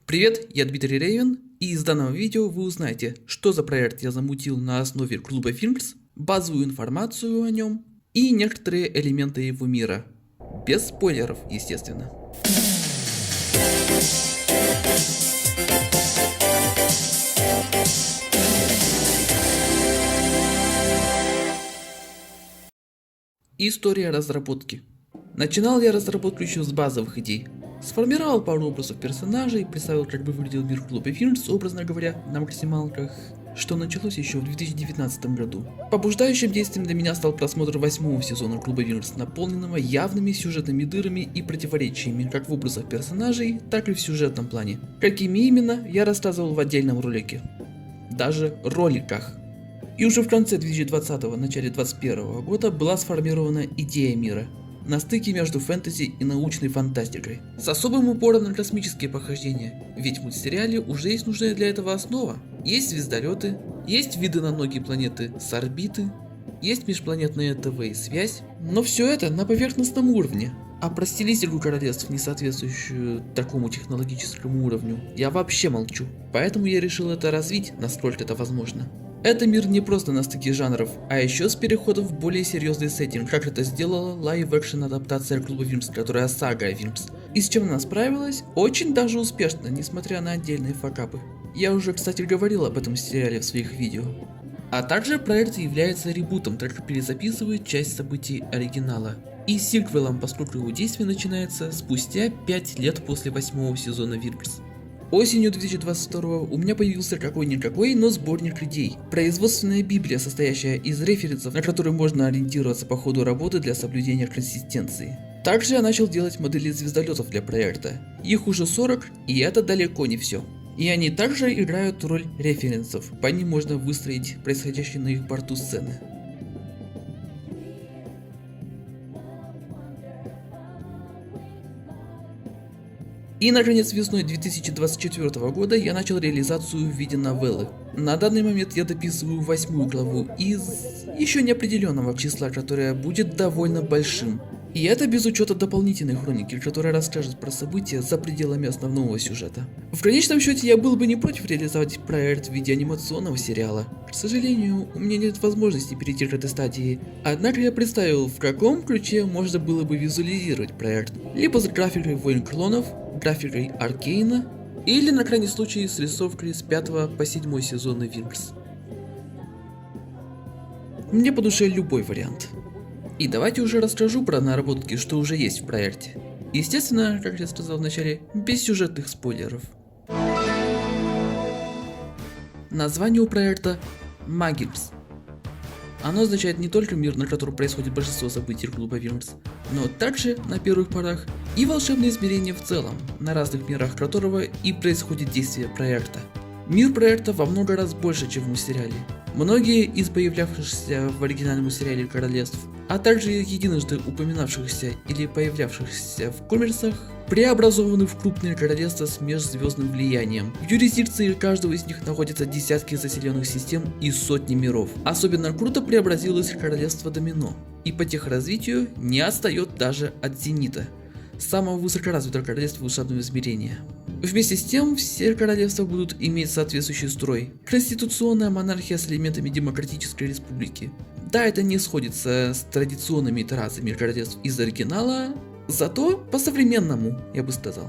Привет, я Дмитрий Рейвен, и из данного видео вы узнаете, что за проект я замутил на основе клуба Films, базовую информацию о нем и некоторые элементы его мира. Без спойлеров, естественно. История разработки. Начинал я разработку еще с базовых идей. Сформировал пару образов персонажей, представил, как бы выглядел мир клуба Films, образно говоря, на максималках, что началось еще в 2019 году. Побуждающим действием для меня стал просмотр 8-го сезона клуба Films, наполненного явными сюжетными дырами и противоречиями, как в образах персонажей, так и в сюжетном плане. Какими именно, я рассказывал в отдельном ролике. Даже роликах. И уже в конце 2020-го, начале 2021 года была сформирована идея мира, на стыке между фэнтези и научной фантастикой, с особым упором на космические похождения, ведь в мультсериале уже есть нужная для этого основа. Есть звездолеты, есть виды на многие планеты с орбиты, есть межпланетная ТВ и связь, но все это на поверхностном уровне. А про стилистику королевств, не соответствующую такому технологическому уровню, я вообще молчу, поэтому я решил это развить, насколько это возможно. Это мир не просто на стыке жанров, а еще с переходом в более серьезный сеттинг, как это сделала лайв-экшен адаптация клуба Films, которая сага Films. И с чем она справилась? Очень даже успешно, несмотря на отдельные факапы. Я уже, кстати, говорил об этом сериале в своих видео. А также проект является ребутом, так как перезаписывает часть событий оригинала. И сиквелом, поскольку его действие начинается спустя 5 лет после 8-го сезона Films. Осенью 2022 у меня появился какой-никакой, но сборник идей. Производственная библия, состоящая из референсов, на которые можно ориентироваться по ходу работы для соблюдения консистенции. Также я начал делать модели звездолетов для проекта. Их уже 40, и это далеко не все. И они также играют роль референсов, по ним можно выстроить происходящие на их борту сцены. И наконец весной 2024 года я начал реализацию в виде новеллы. На данный момент я дописываю 8-ю главу из еще неопределенного числа, которое будет довольно большим. И это без учета дополнительной хроники, которая расскажет про события за пределами основного сюжета. В конечном счете я был бы не против реализовать проект в виде анимационного сериала. К сожалению, у меня нет возможности перейти к этой стадии, однако я представил, в каком ключе можно было бы визуализировать проект. Либо с графикой Войн Клонов, графикой Аркейна, или на крайний случай с рисовкой с 5 по 7 сезона Films. Мне по душе любой вариант. И давайте уже расскажу про наработки, что уже есть в проекте. Естественно, как я сказал в начале, без сюжетных спойлеров. Название у проекта Magilms. Оно означает не только мир, на котором происходит большинство событий клуба Films, но также, на первых порах, и волшебные измерения в целом, на разных мирах которого и происходит действие проекта. Мир проекта во много раз больше, чем в мультсериале. Многие из появлявшихся в оригинальном сериале королевств, а также единожды упоминавшихся или появлявшихся в комиксах, преобразованы в крупные королевства с межзвездным влиянием. В юрисдикции каждого из них находятся десятки заселенных систем и сотни миров. Особенно круто преобразилось королевство Домино, и по техразвитию не отстает даже от Зенита, самого высокоразвитого королевства волшебного измерения. Вместе с тем, все королевства будут иметь соответствующий строй. Конституционная монархия с элементами демократической республики. Да, это не сходится с традиционными итерациями королевств из оригинала, зато по-современному, я бы сказал.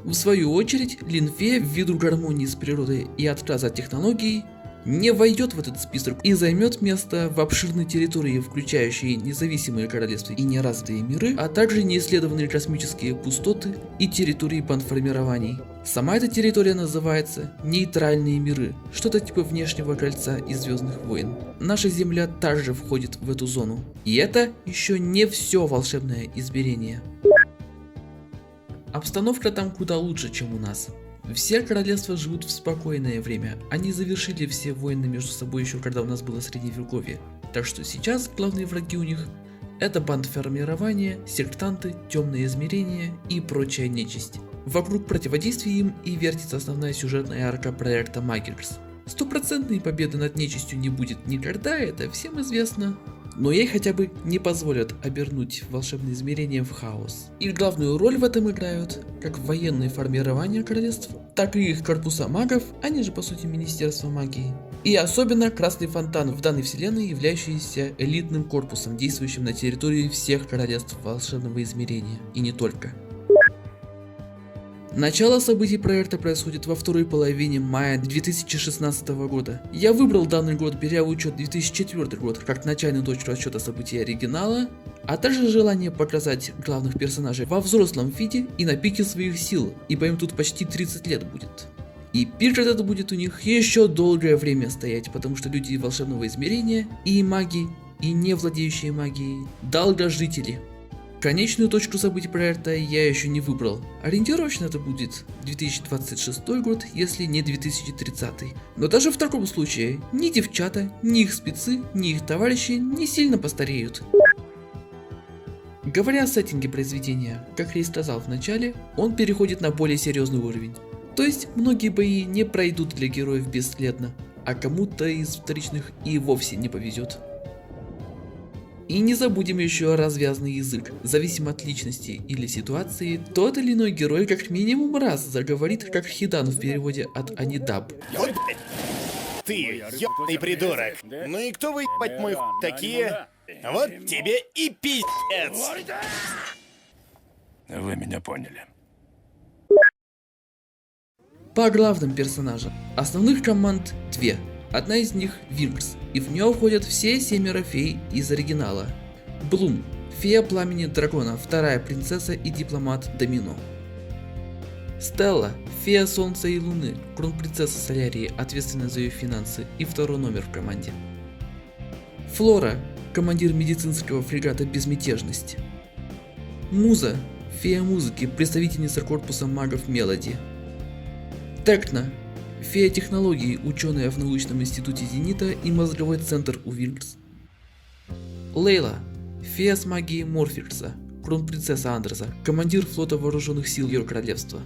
В свою очередь, Линфе, ввиду гармонии с природой и отказа от технологий, не войдет в этот список и займет место в обширной территории, включающей независимые королевства и неразвитые миры, а также неисследованные космические пустоты и территории бандформирований. Сама эта территория называется Нейтральные миры, что-то типа внешнего кольца из Звездных войн. Наша Земля также входит в эту зону. И это еще не все волшебное измерение. Обстановка там куда лучше, чем у нас. Все королевства живут в спокойное время, они завершили все войны между собой еще когда у нас было средневековье, так что сейчас главные враги у них это бандформирование, сектанты, темные измерения и прочая нечисть. Вокруг противодействия им и вертится основная сюжетная арка проекта Magilms. Стопроцентной победы над нечистью не будет никогда, это всем известно, но ей хотя бы не позволят обернуть волшебные измерения в хаос. И главную роль в этом играют как военные формирования королевств, так и их корпуса магов, они же по сути Министерство магии. И особенно Красный Фонтан в данной вселенной, являющийся элитным корпусом, действующим на территории всех королевств волшебного измерения, и не только. Начало событий проекта происходит во второй половине мая 2016 года. Я выбрал данный год, беря в учет 2004 год как начальную точку расчета событий оригинала, а также желание показать главных персонажей во взрослом виде и на пике своих сил, ибо им тут почти 30 лет будет. И пик этот будет у них еще долгое время стоять, потому что люди волшебного измерения и маги, и не владеющие магией, долгожители. Конечную точку событий проекта я еще не выбрал. Ориентировочно это будет 2026 год, если не 2030. Но даже в таком случае ни девчата, ни их спецы, ни их товарищи не сильно постареют. Говоря о сеттинге произведения, как я и сказал в начале, он переходит на более серьезный уровень. То есть многие бои не пройдут для героев бесследно, а кому-то из вторичных и вовсе не повезет. И не забудем еще развязный язык. Зависимо от личности или ситуации, тот или иной герой как минимум раз заговорит как Хидан в переводе от Анидаб. Вот ты, ёбаный придурок. Ну и кто вы, ебать мой хуй, такие? Вот тебе и пиздец. Вы меня поняли. По главным персонажам. Основных команд две. Одна из них Винкс, и в нее входят все 7 фей из оригинала. Блум, фея пламени дракона, вторая принцесса и дипломат Домино. Стелла, фея солнца и луны, кронпринцесса Солярии, ответственная за ее финансы и второй номер в команде. Флора, командир медицинского фрегата Безмятежность. Муза, фея музыки, представительница корпуса магов Мелоди. Текна, фея технологий, ученая в научном институте Зенита и мозговой центр у Винкс. Лейла, фея с магией Морфикса, кронпринцесса Андреса, командир флота вооруженных сил ее королевства.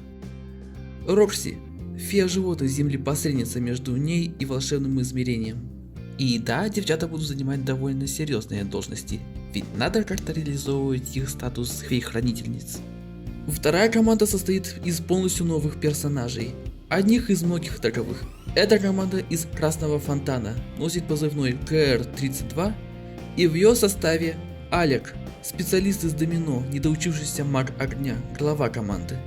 Рокси, фея животных земли, посредница между ней и волшебным измерением. И да, девчата будут занимать довольно серьезные должности, ведь надо как-то реализовывать их статус фей-хранительниц. Вторая команда состоит из полностью новых персонажей, одних из многих таковых. Эта команда из Красного Фонтана, носит позывной КР-32, и в ее составе Алек, специалист из домино, недоучившийся маг огня, глава команды.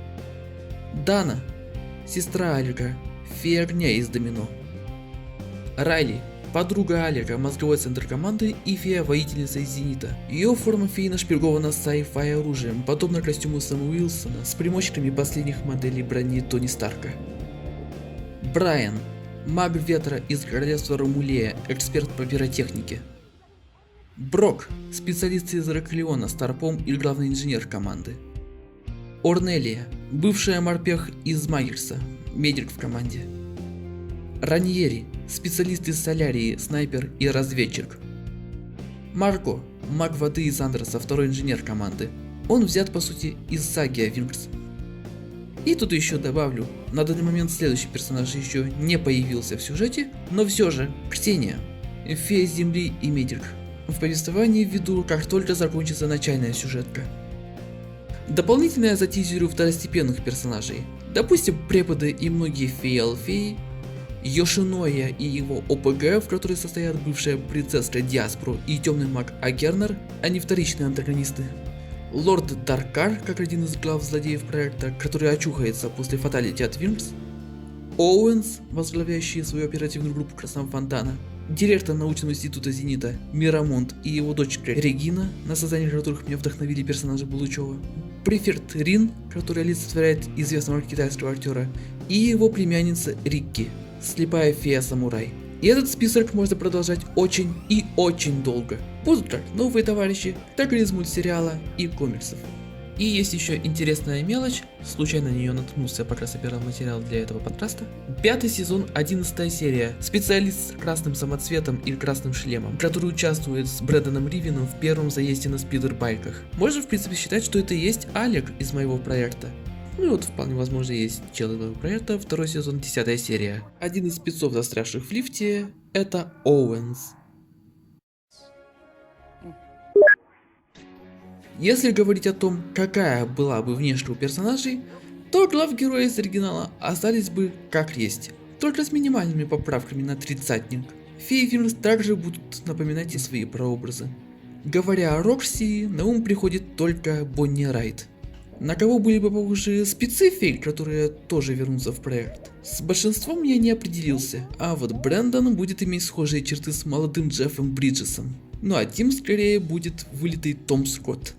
Дана, сестра Алика, фея огня из домино. Райли, подруга Алика, мозговой центр команды и фея-воительница из Зенита. Ее форма феи нашпигована sci-fi оружием, подобно костюму Сэма Уилсона, с примочками последних моделей брони Тони Старка. Брайан, маг ветра из королевства Ромулея, эксперт по пиротехнике. Брок, специалист из Раклеона, старпом и главный инженер команды. Орнелия, бывшая морпех из Магерса, медик в команде. Раньери, специалист из Солярии, снайпер и разведчик. Марко, маг воды из Андреса, второй инженер команды. Он взят по сути из саги о Винкс. И тут еще добавлю, на данный момент следующий персонаж еще не появился в сюжете, но все же, Ксения, фея земли и медик. В повествовании введу, как только закончится начальная сюжетка. Дополнительно я затизерю второстепенных персонажей. Допустим, преподы и многие феи-алфеи, Йошиноя и его ОПГ, в которой состоят бывшая принцесска Диаспро и темный маг Агернер, а не вторичные антагонисты. Лорд Даркар, как один из глав злодеев проекта, который очухается после фаталити от Винкс. Оуэнс, возглавляющий свою оперативную группу Красного Фонтана. Директор научного института Зенита Мирамонт и его дочка Регина, на создание которых меня вдохновили персонажи Булычева. Префект Рин, который олицетворяет известного китайского актера, и его племянница Рикки, слепая фея-самурай. И этот список можно продолжать очень и очень долго. Будут как новые товарищи, так и из мультсериала и комиксов. И есть еще интересная мелочь, случайно на нее наткнулся, пока собирал материал для этого подкаста. 5 сезон, 11 серия. Специалист с красным самоцветом и красным шлемом, который участвует с Брэдоном Ривеном в первом заезде на спидербайках. Можно в принципе считать, что это и есть Алек из моего проекта. Ну и вот вполне возможно есть чел из моего проекта, 2 сезон, 10 серия. Один из спецов, застрявших в лифте, это Оуэнс. Если говорить о том, какая была бы внешность у персонажей, то главгерои из оригинала остались бы как есть, только с минимальными поправками на тридцатник. Феи Филмс также будут напоминать и свои прообразы. Говоря о Рокси, на ум приходит только Бонни Райт. На кого были бы похожи спецы фей, которые тоже вернутся в проект? С большинством я не определился, а вот Брэндон будет иметь схожие черты с молодым Джеффом Бриджесом. Ну а Тим скорее будет вылитый Том Скотт.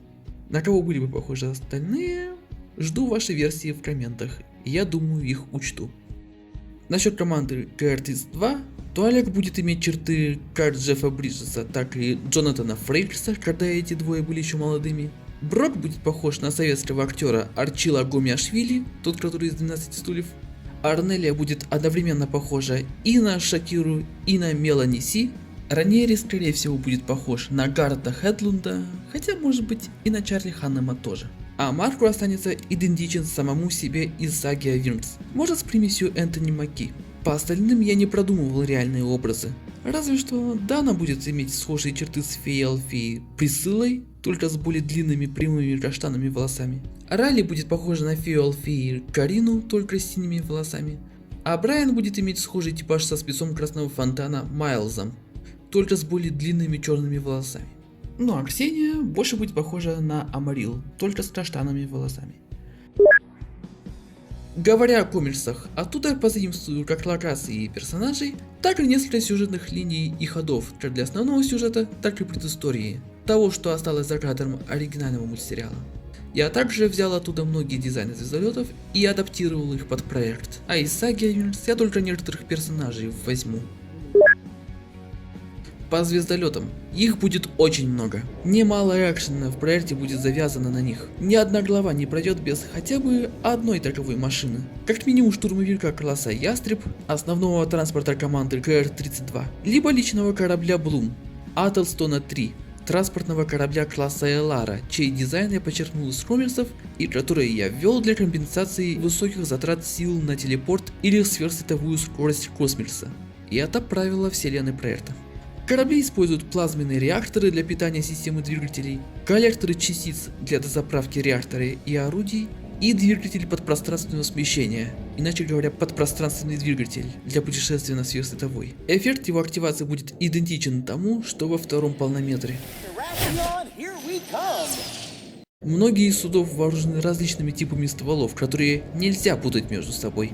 На кого были бы похожи остальные? Жду ваши версии в комментах, и я думаю их учту. Насчет команды KR32, то Алек будет иметь черты как Джеффа Бриджеса, так и Джонатана Фрейкерса, когда эти двое были еще молодыми. Брок будет похож на советского актера Арчила Гомиашвили, тот, который из 12 стульев. Арнелия будет одновременно похожа и на Шакиру, и на Мелани Си. Раньери, скорее всего, будет похож на Гаррета Хедлунда, хотя может быть и на Чарли Ханнема тоже. А Марку останется идентичен самому себе из саги о Винкс, может с примесью Энтони Маки. По остальным я не продумывал реальные образы. Разве что Дана будет иметь схожие черты с феей Алфеей Присылой, только с более длинными прямыми каштанными волосами. Райли будет похожа на фею Алфеи Карину, только с синими волосами. А Брайан будет иметь схожий типаж со спецом Красного Фонтана Майлзом, только с более длинными черными волосами. Ну а Ксения больше будет похожа на Амарил, только с каштанными волосами. Говоря о комиксах, оттуда я позаимствую как локации и персонажей, так и несколько сюжетных линий и ходов, как для основного сюжета, так и предыстории, того, что осталось за кадром оригинального мультсериала. Я также взял оттуда многие дизайны звездолетов и адаптировал их под проект, а из саги я только некоторых персонажей возьму. По звездолетам. Их будет очень много. Немало экшена в проекте будет завязано на них. Ни одна глава не пройдет без хотя бы одной таковой машины. Как минимум штурмовика класса Ястреб, основного транспорта команды КР-32, либо личного корабля Блум, Ателстона 3, транспортного корабля класса Элара, чей дизайн я подчеркнул из комиксов и которые я ввел для компенсации высоких затрат сил на телепорт или сверхсветовую скорость космоса. И это правило вселенной проекта. Корабли используют плазменные реакторы для питания системы двигателей, коллекторы частиц для дозаправки реактора и орудий, и двигатель подпространственного смещения, иначе говоря, подпространственный двигатель для путешествия на сверхсветовой. Эффект его активации будет идентичен тому, что во втором полнометре. Многие из судов вооружены различными типами стволов, которые нельзя путать между собой.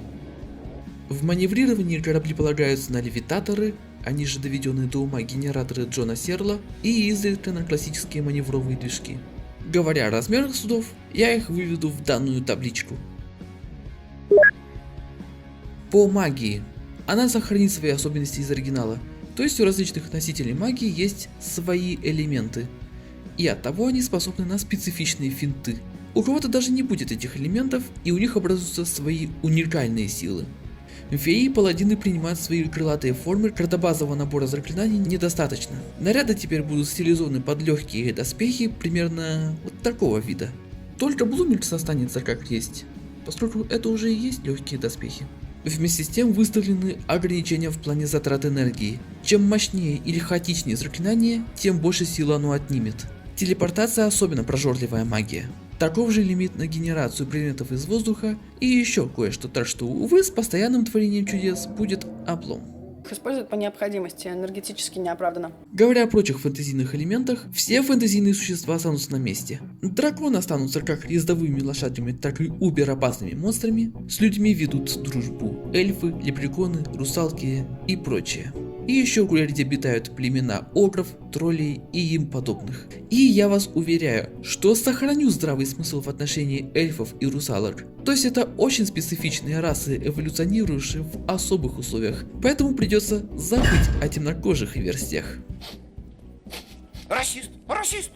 В маневрировании корабли полагаются на левитаторы, они же доведенные до ума генераторы Джона Серла и изредка на классические маневровые движки. Говоря о размерах судов, я их выведу в данную табличку. По магии. Она сохранит свои особенности из оригинала, то есть у различных носителей магии есть свои элементы, и оттого они способны на специфичные финты. У кого-то даже не будет этих элементов, и у них образуются свои уникальные силы. Феи и паладины принимают свои крылатые формы, картобазового набора заклинаний недостаточно. Наряды теперь будут стилизованы под легкие доспехи примерно вот такого вида. Только Блумикс останется как есть, поскольку это уже и есть легкие доспехи. Вместе с тем выставлены ограничения в плане затрат энергии. Чем мощнее или хаотичнее заклинание, тем больше силы оно отнимет. Телепортация особенно прожорливая магия. Таков же лимит на генерацию предметов из воздуха и еще кое-что, так что, увы, с постоянным творением чудес будет облом. Используют по необходимости, энергетически неоправданно. Говоря о прочих фэнтезийных элементах, все фэнтезийные существа останутся на месте. Драконы останутся как ездовыми лошадями, так и убер-опасными монстрами. С людьми ведут дружбу эльфы, лепреконы, русалки и прочее. И еще кое-где обитают племена огров, троллей и им подобных. И я вас уверяю, что сохраню здравый смысл в отношении эльфов и русалок. То есть это очень специфичные расы, эволюционирующие в особых условиях, поэтому придется забыть о темнокожих версиях. Расист! Расист!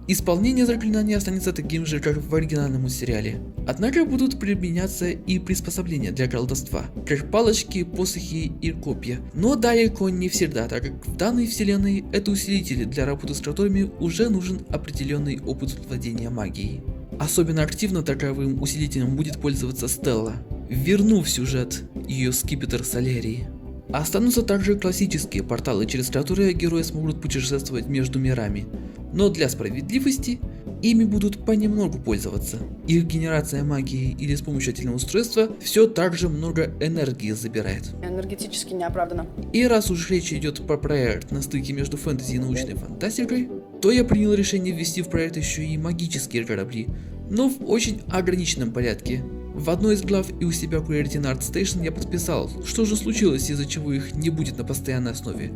Исполнение заклинаний останется таким же, как в оригинальном сериале. Однако будут применяться и приспособления для колдовства, как палочки, посохи и копья. Но далеко не всегда, так как в данной вселенной это усилители, для работы с которыми уже нужен определенный опыт владения магией. Особенно активно таковым усилителем будет пользоваться Стелла, вернув в сюжет ее скипетр Солерии. Останутся также классические порталы, через которые герои смогут путешествовать между мирами. Но для справедливости ими будут понемногу пользоваться. Их генерация магии или с помощью отдельного устройства все так же много энергии забирает. Энергетически неоправданно. И раз уж речь идет про проект на стыке между фэнтези и научной фантастикой, то я принял решение ввести в проект еще и магические корабли, но в очень ограниченном порядке. В одной из глав и у себя в Creative Art Station я подписал, что же случилось, из-за чего их не будет на постоянной основе,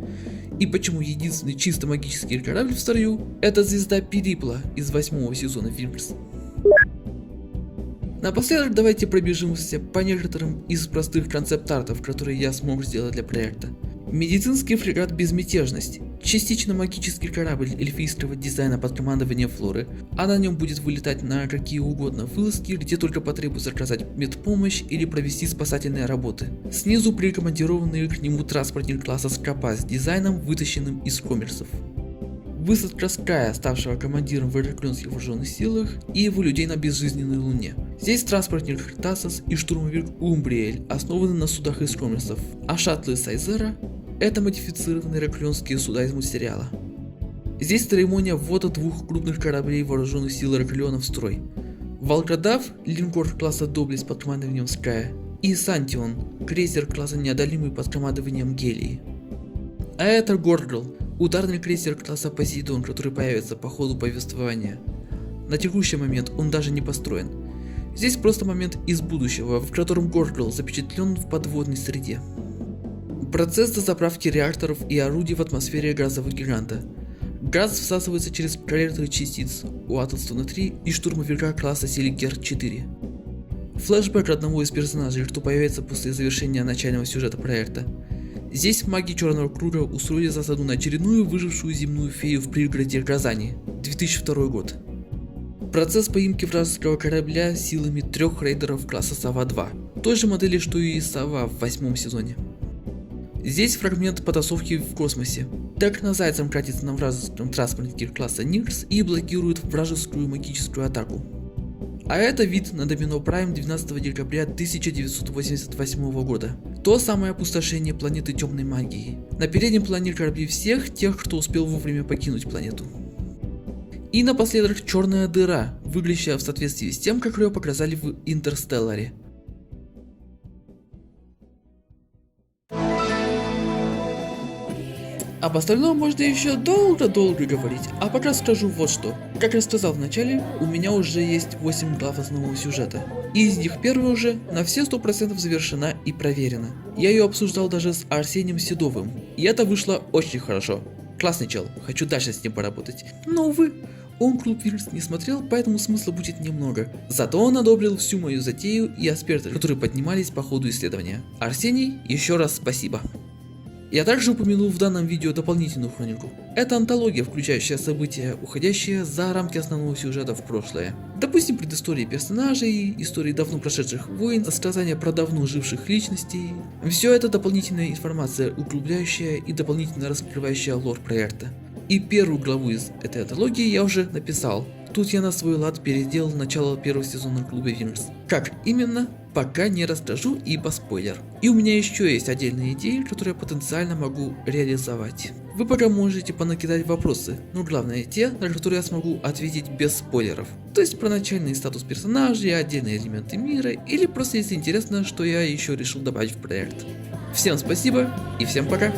и почему единственный чисто магический корабль в строю — это звезда Перипла из 8-го сезона Винкс. Напоследок давайте пробежимся по некоторым из простых концепт-артов, которые я смог сделать для проекта. Медицинский фрегат «Безмятежность», частично магический корабль эльфийского дизайна под командованием Флоры, а на нем будет вылетать на какие угодно вылазки, где только потребуется оказать медпомощь или провести спасательные работы. Снизу прикомандированный к нему транспортник класса Скопа с дизайном, вытащенным из комиксов. Высадка Ская, ставшего командиром в Ираклионских вооруженных силах, и его людей на безжизненной луне. Здесь транспортник Тасос и штурмовик Умбриэль основаны на судах из комиксов, а шаттлы Сайзера — это модифицированные ираклионские суда из мультсериала. Здесь церемония ввода двух крупных кораблей вооруженных сил Ираклиона в строй. Волкодав, линкор класса Доблесть под командованием Ская, и Сантион, крейсер класса Неодолимый под командованием Гелии. А это Горгл, ударный крейсер класса Посейдон, который появится по ходу повествования. На текущий момент он даже не построен. Здесь просто момент из будущего, в котором Горгл запечатлен в подводной среде. Процесс дозаправки реакторов и орудий в атмосфере газового гиганта. Газ всасывается через коллекторы частиц у Атлстона-3 и штурмовика класса Селигер-4. Флэшбэк одного из персонажей, что появится после завершения начального сюжета проекта. Здесь маги Черного Круга устроили засаду на очередную выжившую земную фею в пригороде Казани, 2002 год. Процесс поимки вражеского корабля силами 3 рейдеров класса Сова-2, той же модели, что и Сова в 8-м сезоне. Здесь фрагмент потасовки в космосе. Так на Зайцем катится на вражеском транспортнике класса Нирс и блокирует вражескую магическую атаку. А это вид на Домино Прайм 12 декабря 1988 года. То самое опустошение планеты темной магии. На переднем плане корабли всех тех, кто успел вовремя покинуть планету. И напоследок черная дыра, выглядящая в соответствии с тем, как ее показали в Интерстелларе. Об остальном можно еще долго-долго говорить, а пока скажу вот что. Как я сказал в начале, у меня уже есть 8 глав основного сюжета. И из них первая уже на все 100% завершена и проверена. Я ее обсуждал даже с Арсением Седовым, и это вышло очень хорошо. Классный чел, хочу дальше с ним поработать. Но увы, он Клуб Винкс не смотрел, поэтому смысла будет немного. Зато он одобрил всю мою затею и аспекты, которые поднимались по ходу исследования. Арсений, еще раз спасибо. Я также упомянул в данном видео дополнительную хронику. Это антология, включающая события, уходящие за рамки основного сюжета в прошлое. Допустим, предыстории персонажей, истории давно прошедших войн, рассказания про давно живших личностей. Все это дополнительная информация, углубляющая и дополнительно раскрывающая лор проекта. И первую главу из этой антологии я уже написал. Тут я на свой лад переделал начало первого сезона Клуба Винкс. Как именно? Пока не расскажу, ибо спойлер. И у меня еще есть отдельные идеи, которые я потенциально могу реализовать. Вы пока можете понакидать вопросы, но главное те, на которые я смогу ответить без спойлеров. То есть про начальный статус персонажей, отдельные элементы мира, или просто если интересно, что я еще решил добавить в проект. Всем спасибо и всем пока!